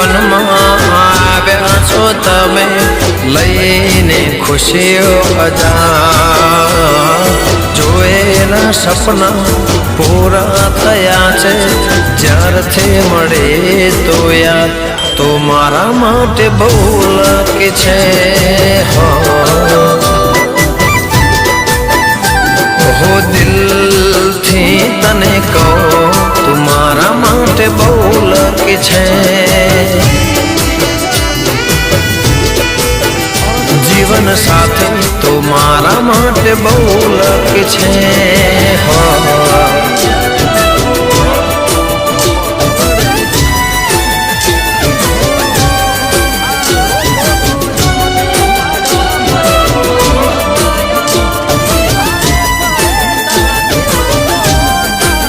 જીવનમાં આવ્યા છો તમે લઈને ખુશીઓ હજાર જોયેલા સપના પૂરા થયા છે જ્યારથી મળે તો યાદ તો મારા માટે બહુ લકી છે હો દિલથી તને કહું તું મારા માટે બહુ લકી છે જીવન સાથે તો મારા માટે બહુ લકી છે